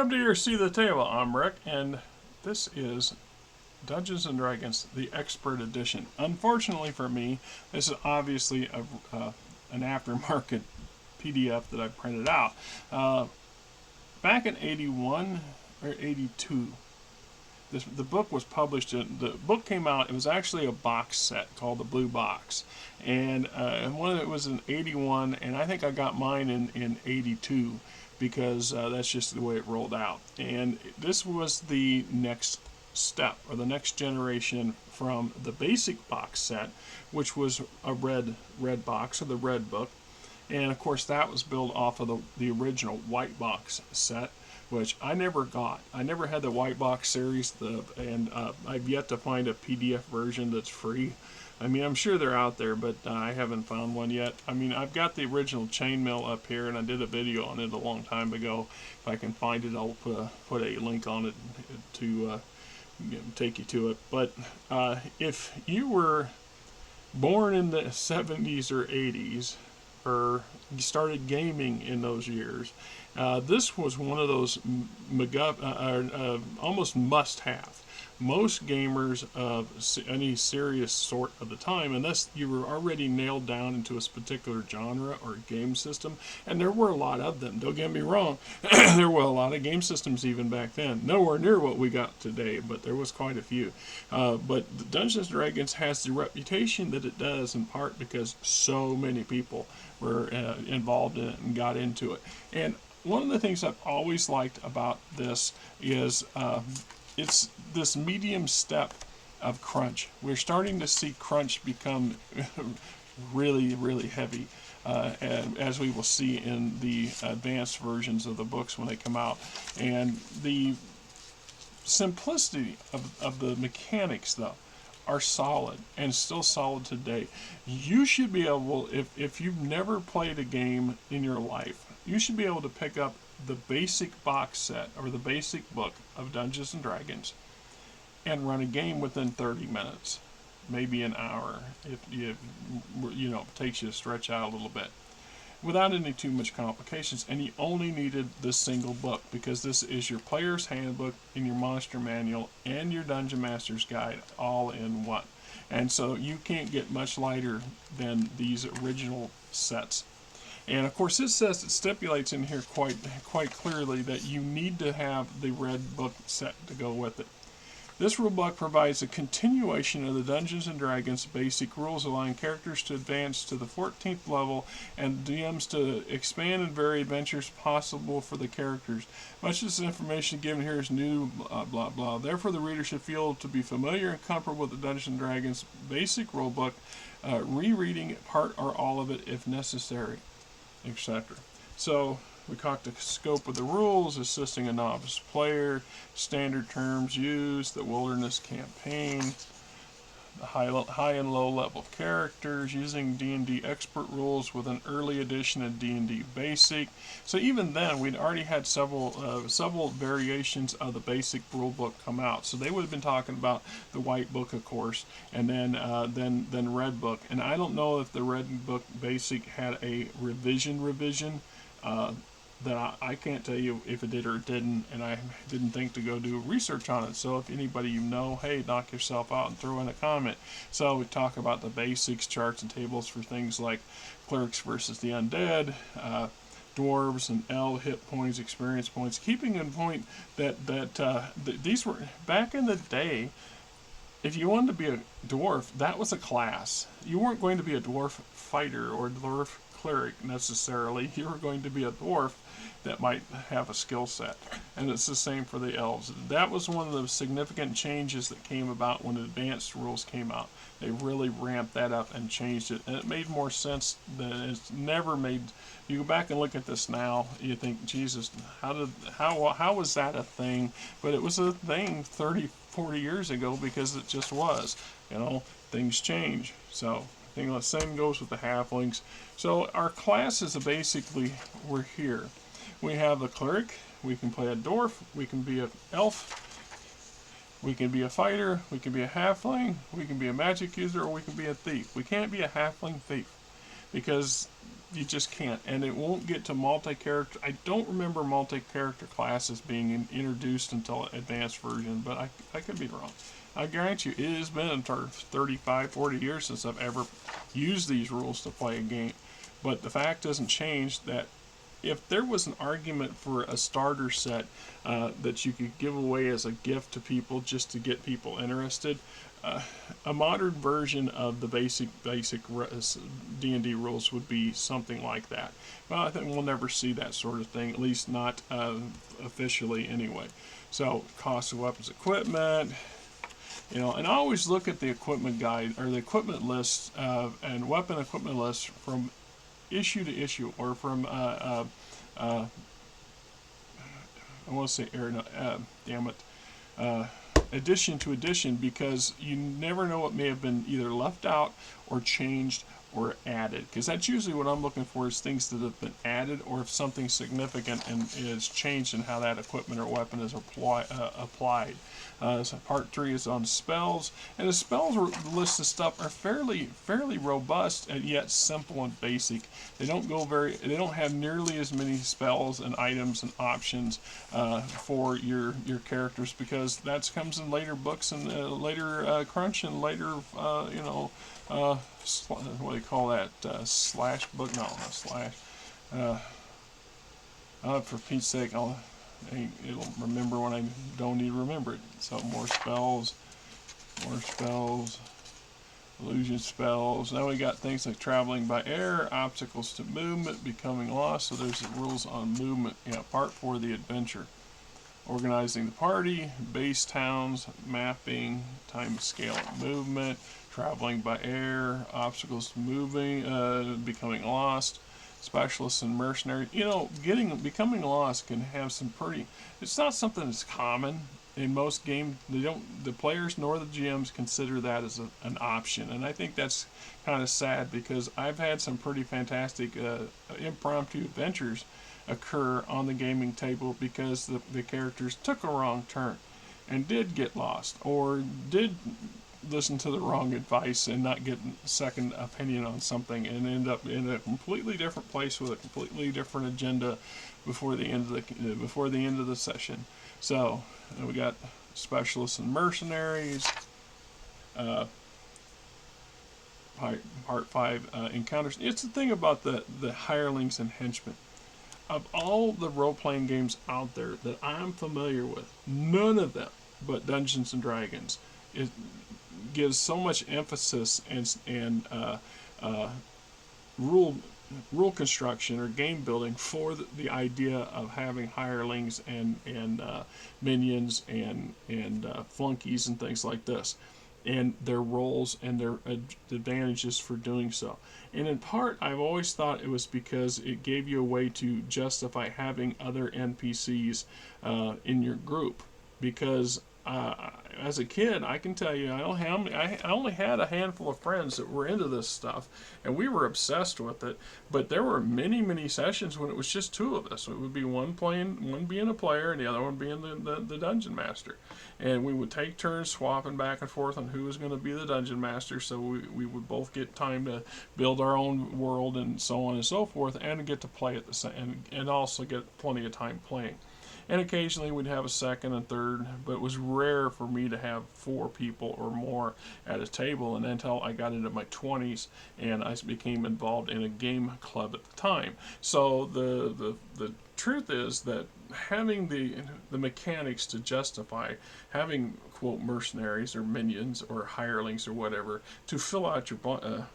Welcome to your Seat at the Table. I'm Rick, and this is Dungeons & Dragons, the Expert Edition. Unfortunately for me, this is obviously an aftermarket PDF that I printed out. Back in 81 or 82, the book was published. The book came out. It was actually a box set called the Blue Box, and one it was in 81, and I think I got mine in 82 because that's just the way it rolled out. And this was the next step, or the next generation from the basic box set, which was a red box, or the red book. And of course that was built off of the original white box set, which I never got. I never had the white box series, and I've yet to find a PDF version that's free. I mean, I'm sure they're out there, but I haven't found one yet. I mean, I've got the original chainmail up here, and I did a video on it a long time ago. If I can find it, I'll put a link on it to take you to it. But if you were born in the 70s or 80s, or you started gaming in those years, this was one of those almost must-have. Most gamers of any serious sort of the time, unless you were already nailed down into a particular genre or game system, and there were a lot of them, don't get me wrong, there were a lot of game systems even back then. Nowhere near what we got today, but there was quite a few. But Dungeons & Dragons has the reputation that it does, in part because so many people were involved in it and got into it. And one of the things I've always liked about this is it's this medium step of crunch. We're starting to see crunch become really, really heavy, as we will see in the advanced versions of the books when they come out. And the simplicity of the mechanics, though, are solid, and still solid today. You should be able, if you've never played a game in your life, you should be able to pick up the basic box set or the basic book of Dungeons & Dragons and run a game within 30 minutes, maybe an hour, if it takes you to stretch out a little bit, without any too much complications. And you only needed this single book, because this is your player's handbook and your monster manual and your dungeon master's guide all in one. And so you can't get much lighter than these original sets. And of course, it stipulates in here quite clearly that you need to have the red book set to go with it. This rulebook provides a continuation of the Dungeons & Dragons basic rules, allowing characters to advance to the 14th level and DMs to expand and vary adventures possible for the characters. Much of this information given here is new, blah, blah. Therefore, the reader should feel to be familiar and comfortable with the Dungeons & Dragons basic rulebook, rereading part or all of it if necessary, etc. So we talked the scope of the rules, assisting a novice player, standard terms used, the wilderness campaign, the high and low level characters, using D&D expert rules with an early edition of D&D basic. So even then, we'd already had several variations of the basic rule book come out. So they would have been talking about the white book, of course, and then red book. And I don't know if the red book basic had a revision. That I can't tell you if it did or it didn't, and I didn't think to go do research on it. So if anybody you know, hey, knock yourself out and throw in a comment. So we talk about the basics, charts and tables for things like clerics versus the undead, dwarves and elves, hit points, experience points, keeping in point that these were, back in the day, if you wanted to be a dwarf, that was a class. You weren't going to be a dwarf fighter or a dwarf cleric necessarily. You were going to be a dwarf that might have a skill set, and it's the same for the elves. That was one of the significant changes that came about when advanced rules came out. They really ramped that up and changed it, and it made more sense than it's never made. You go back and look at this now, you think, Jesus, how was that a thing? But it was a thing 30-40 years ago, because it just was. Things change. So the same goes with the halflings. So our classes are basically, we're here. We have a cleric, we can play a dwarf, we can be an elf, we can be a fighter, we can be a halfling, we can be a magic user, or we can be a thief. We can't be a halfling thief. because you just can't, and it won't get to multi-character. I don't remember multi-character classes being introduced until advanced version, but I could be wrong. I guarantee you, it has been 35, 40 years since I've ever used these rules to play a game. But the fact doesn't change that if there was an argument for a starter set that you could give away as a gift to people just to get people interested, a modern version of the basic D&D rules would be something like that. Well, I think we'll never see that sort of thing, at least not officially anyway. So, cost of weapons, equipment, and I always look at the equipment guide or the equipment list and weapon equipment list from issue to issue, or from I want to say damn it, edition to edition, because you never know what may have been either left out or changed or added, because that's usually what I'm looking for, is things that have been added, or if something significant and is changed in how that equipment or weapon is applied. So part 3 is on spells, and the spells list of stuff are fairly robust and yet simple and basic. They don't have nearly as many spells and items and options for your characters, because that comes in later books and later crunch and later what do they call that, slash book? No, not slash. For Pete's sake, it'll remember when I don't need to remember it. So more spells, illusion spells. Now we got things like traveling by air, obstacles to movement, becoming lost. So there's the rules on movement. Yeah, part 4, the adventure. Organizing the party, base towns, mapping, time scale movement, traveling by air, obstacles to moving, becoming lost, specialists and mercenaries. Becoming lost can have some pretty. It's not something that's common in most games. The players nor the GMs consider that as an option, and I think that's kind of sad, because I've had some pretty fantastic impromptu adventures occur on the gaming table because the characters took a wrong turn and did get lost, or did listen to the wrong advice and not get a second opinion on something, and end up in a completely different place with a completely different agenda before the end of the session. So we got specialists and mercenaries. Part 5, encounters. It's the thing about the hirelings and henchmen. Of all the role-playing games out there that I'm familiar with, none of them but Dungeons and Dragons gives so much emphasis and rule construction or game building for the idea of having hirelings and minions and flunkies and things like this, and their roles and their advantages for doing so. And in part, I've always thought it was because it gave you a way to justify having other NPCs in your group. Because as a kid, I can tell you, I only had a handful of friends that were into this stuff, and we were obsessed with it. But there were many sessions when it was just 2 of us. It would be one being a player and the other one being the dungeon master, and we would take turns swapping back and forth on who was going to be the dungeon master. So we would both get time to build our own world and so on and so forth, and get to play at the same, and also get plenty of time playing. And occasionally we'd have a second and third, but it was rare for me to have 4 people or more at a table. And until I got into my 20s and I became involved in a game club at the time. So the truth is that having the mechanics to justify having, quote, mercenaries or minions or hirelings or whatever to fill out your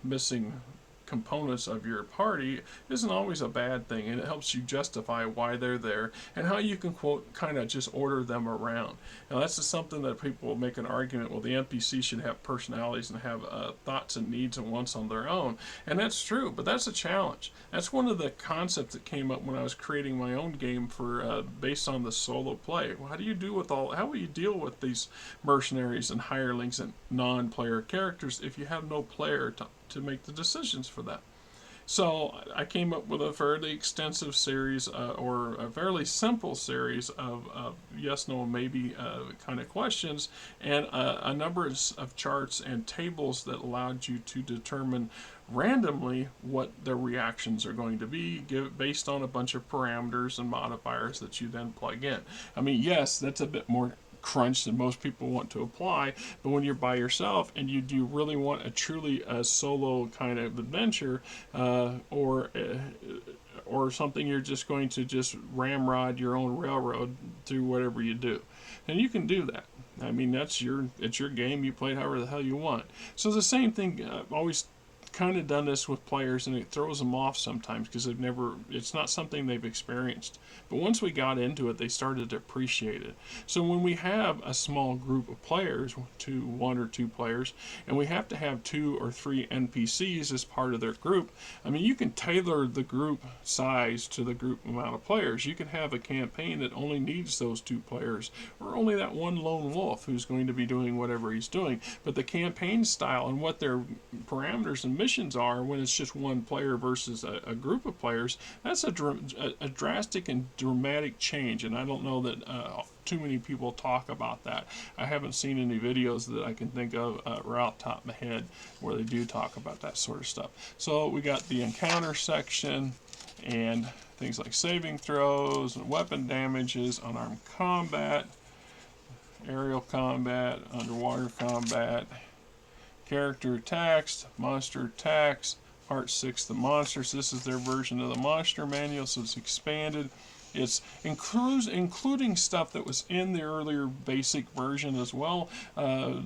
missing components of your party isn't always a bad thing, and it helps you justify why they're there and how you can, quote, kind of just order them around. Now that's just something that people will make an argument, well, the NPC should have personalities and have thoughts and needs and wants on their own, and that's true, but that's a challenge. That's one of the concepts that came up when I was creating my own game for based on the solo play. Well, how will you deal with these mercenaries and hirelings and non-player characters if you have no player to make the decisions for that? So I came up with a fairly extensive series, or a fairly simple series of yes, no, maybe kind of questions, and a number of charts and tables that allowed you to determine randomly what their reactions are going to be, based on a bunch of parameters and modifiers that you then plug in. I mean, yes, that's a bit more crunch than most people want to apply, but when you're by yourself and you do really want a truly solo kind of adventure, or something you're just going to just ramrod your own railroad through whatever you do, and you can do that. I mean, it's your game. You play it however the hell you want. So the same thing. I've always kind of done this with players, and it throws them off sometimes because it's not something they've experienced. But once we got into it, they started to appreciate it. So when we have a small group of players, one or two players, and we have to have 2 or 3 NPCs as part of their group, I mean, you can tailor the group size to the group amount of players. You can have a campaign that only needs those 2 players, or only that one lone wolf who's going to be doing whatever he's doing. But the campaign style and what their parameters and missions are, when it's just one player versus a group of players, that's a drastic and dramatic change. And I don't know that too many people talk about that. I haven't seen any videos that I can think of right off the top of my head where they do talk about that sort of stuff. So we got the encounter section and things like saving throws and weapon damages, unarmed combat, aerial combat, underwater combat, character attacks, monster attacks, part 6, the monsters. This is their version of the monster manual, so it's expanded. It's including stuff that was in the earlier basic version as well.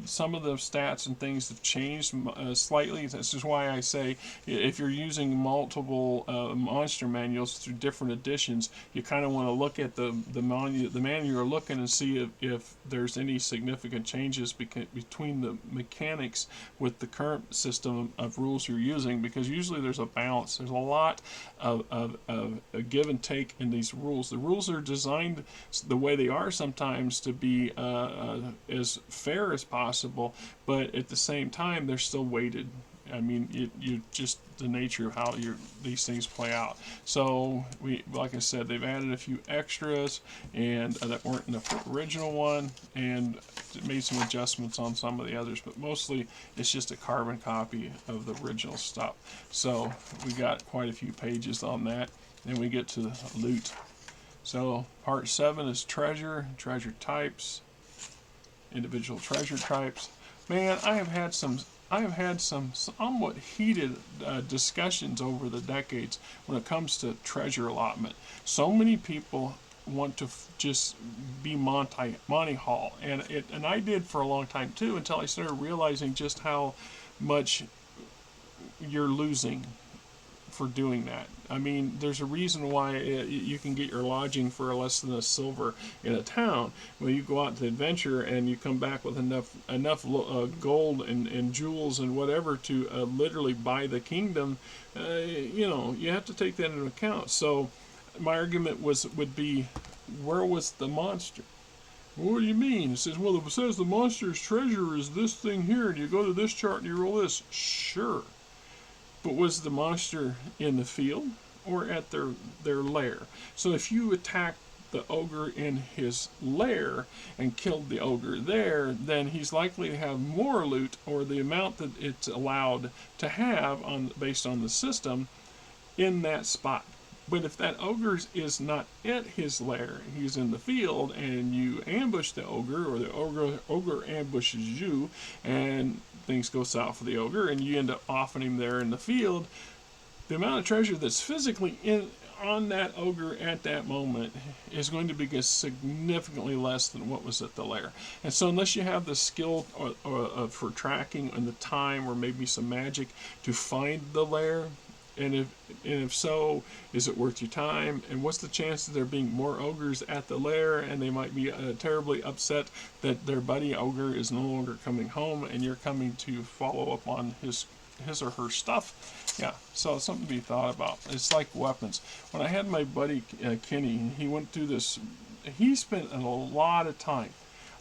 Some of the stats and things have changed slightly. This is why I say if you're using multiple monster manuals through different editions, you kind of want to look at the manual you're looking and see if there's any significant changes between the mechanics with the current system of rules you're using, because usually there's a balance. There's a lot of a give and take in these rules. The rules are designed the way they are sometimes to be as fair as possible, but at the same time they're still weighted. I mean, you just the nature of how these things play out. So like I said, they've added a few extras and that weren't in the original one, and made some adjustments on some of the others, but mostly it's just a carbon copy of the original stuff. So we got quite a few pages on that. Then we get to loot. So part 7 is treasure types, individual treasure types. Man, I have had some somewhat heated discussions over the decades when it comes to treasure allotment. So many people want to just be Monty Hall, and I did for a long time too, until I started realizing just how much you're losing for doing that. I mean, there's a reason why you can get your lodging for less than a silver in a town. When you go out to adventure and you come back with enough gold and jewels and whatever to literally buy the kingdom, you have to take that into account. So my argument would be, where was the monster? What do you mean? It says, well, it says the monster's treasure is this thing here, and you go to this chart and you roll this. Sure. But was the monster in the field or at their lair? So if you attacked the ogre in his lair and killed the ogre there, then he's likely to have more loot, or the amount that it's allowed to have based on the system, in that spot. But if that ogre is not at his lair, he's in the field, and you ambush the ogre, or the ogre ambushes you, and things go south for the ogre, and you end up offing him there in the field, the amount of treasure that's physically on that ogre at that moment is going to be significantly less than what was at the lair. And so unless you have the skill for tracking and the time, or maybe some magic to find the lair, and if so, is it worth your time? And what's the chance of there being more ogres at the lair, and they might be terribly upset that their buddy ogre is no longer coming home, and you're coming to follow up on his or her stuff? Yeah, so it's something to be thought about. It's like weapons. When I had my buddy Kenny, he went through this. He spent a lot of time.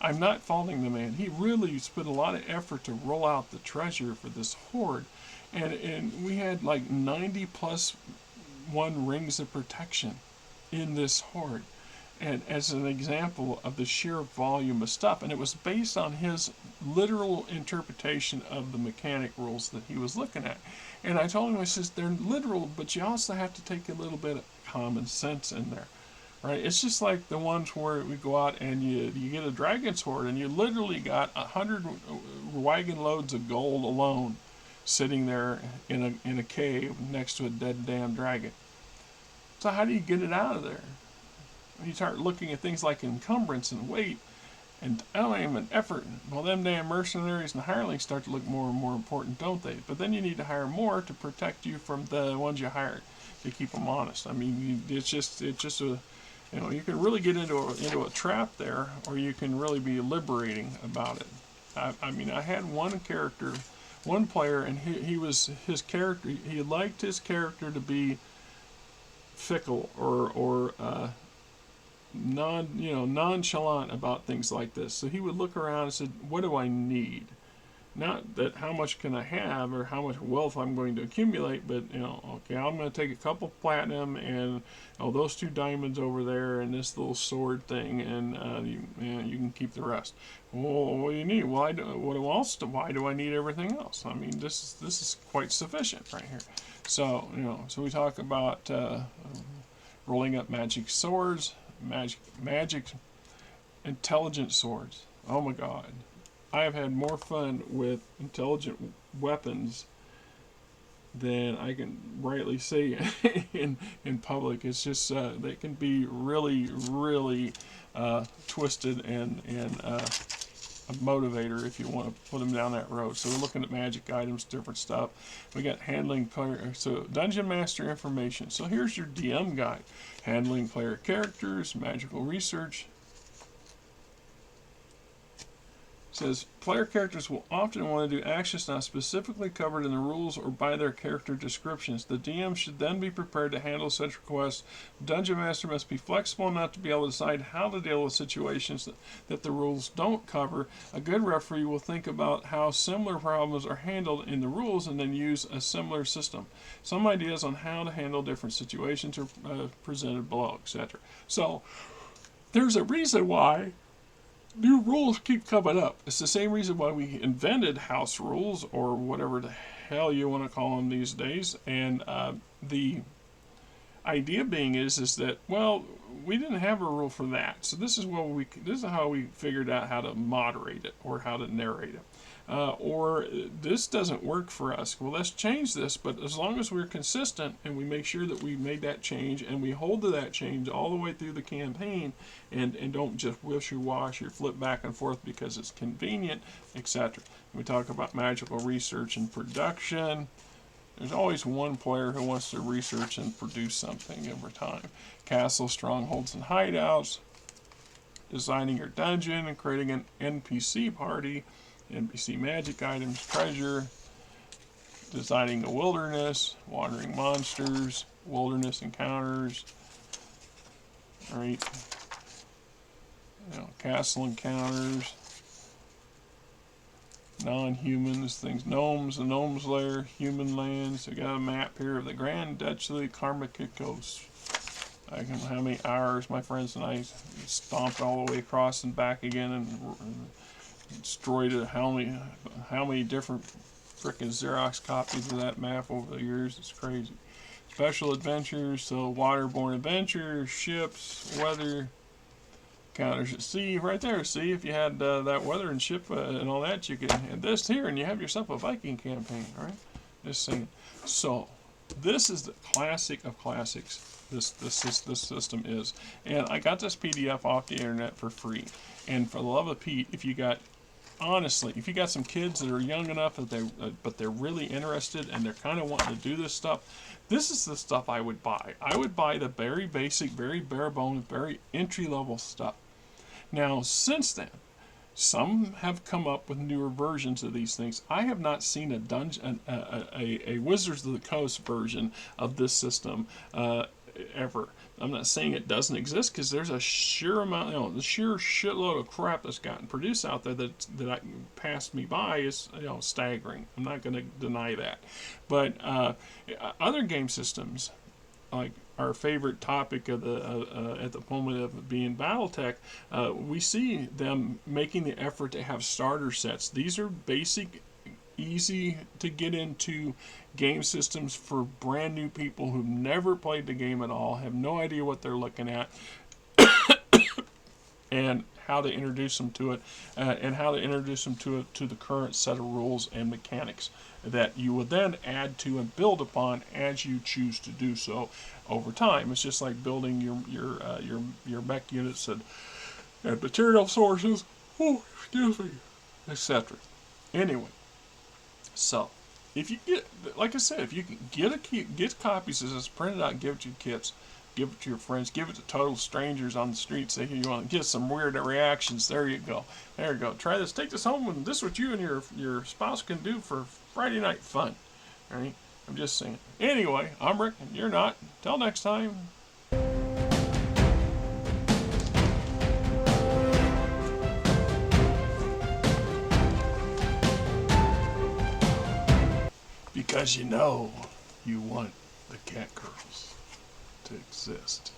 I'm not faulting the man. He really spent a lot of effort to roll out the treasure for this horde. And we had like 90 plus one rings of protection in this horde, and as an example of the sheer volume of stuff. And it was based on his literal interpretation of the mechanic rules that he was looking at. And I told him, I says, they're literal, but you also have to take a little bit of common sense in there. Right? It's just like the ones where we go out and you get a dragon sword and you literally got 100 wagon loads of gold alone sitting there in a cave next to a dead damn dragon. So how do you get it out of there? You start looking at things like encumbrance and weight and time and effort. Well, them damn mercenaries and hirelings start to look more and more important, don't they? But then you need to hire more to protect you from the ones you hired, to keep them honest. I mean, it's just a, you can really get into a trap there, or you can really be liberating about it. I mean, I had one player, and his character. He liked his character to be fickle or nonchalant about things like this. So he would look around and said, "What do I need?" Not that how much can I have or how much wealth I'm going to accumulate, but okay, I'm going to take a couple platinum and those 2 diamonds over there and this little sword thing, and you can keep the rest. Well, what do you need? Why do I need everything else? I mean, this is quite sufficient right here. So so we talk about rolling up magic swords, magic intelligent swords. Oh my God. I have had more fun with intelligent weapons than I can rightly say in public. It's just they can be really, really twisted and a motivator if you want to put them down that road. So we're looking at magic items, different stuff. We got handling player, so dungeon master information. So here's your DM guide: handling player characters, magical research. Says player characters will often want to do actions not specifically covered in the rules or by their character descriptions. The DM should then be prepared to handle such requests. Dungeon Master must be flexible enough to be able to decide how to deal with situations that the rules don't cover. A good referee will think about how similar problems are handled in the rules and then use a similar system. Some ideas on how to handle different situations are presented below, etc. So there's a reason why new rules keep coming up. It's the same reason why we invented house rules, or whatever the hell you want to call them these days. And the idea being is that, well, we didn't have a rule for that, so this is how we figured out how to moderate it or how to narrate it. Or this doesn't work for us. Well, let's change this, but as long as we're consistent and we make sure that we made that change and we hold to that change all the way through the campaign, and don't just wish-wash or flip back and forth because it's convenient, etc. We talk about magical research and production. There's always one player who wants to research and produce something over time. Castles, strongholds, and hideouts. Designing your dungeon and creating an NPC party. NPC magic items, treasure, designing a wilderness, wandering monsters, wilderness encounters, right? Castle encounters, non-humans, things, gnomes, the gnomes lair, human lands. I got a map here of the Grand Duchy of Karmakikos. I don't know how many hours my friends and I stomped all the way across and back again and destroyed how many different frickin' Xerox copies of that map over the years. It's crazy. Special adventures, so waterborne adventures, ships, weather, encounters at sea. Right there, see, if you had that weather and ship and all that, you could add this here and you have yourself a Viking campaign, right? Just saying. So, this is the classic of classics. This system is. And I got this PDF off the internet for free. And for the love of Pete, if you got some kids that are young enough that but they're really interested and they're kind of wanting to do this stuff, this is the stuff I would buy. I would buy the very basic, very bare bones, very entry level stuff. Now, since then, some have come up with newer versions of these things. I have not seen a Wizards of the Coast version of this system ever. I'm not saying it doesn't exist, because there's a sheer amount, the sheer shitload of crap that's gotten produced out there that passed me by is, staggering. I'm not going to deny that. But other game systems, like our favorite topic of the at the moment of being BattleTech, we see them making the effort to have starter sets. These are basic, easy to get into game systems for brand new people who've never played the game at all, have no idea what they're looking at, and how to introduce them to it, and how to introduce them to the current set of rules and mechanics that you would then add to and build upon as you choose to do so over time. It's just like building your mech units and material sources, etc. Anyway, so if you get, like I said, if you can get copies of this printed out, give it to your kids, give it to your friends, give it to total strangers on the street. Say you want to get some weird reactions. There you go. There you go. Try this. Take this home, and this is what you and your spouse can do for Friday night fun. All right. I'm just saying. Anyway, I'm Rick, and you're not. Till next time. Because you want the cat girls to exist.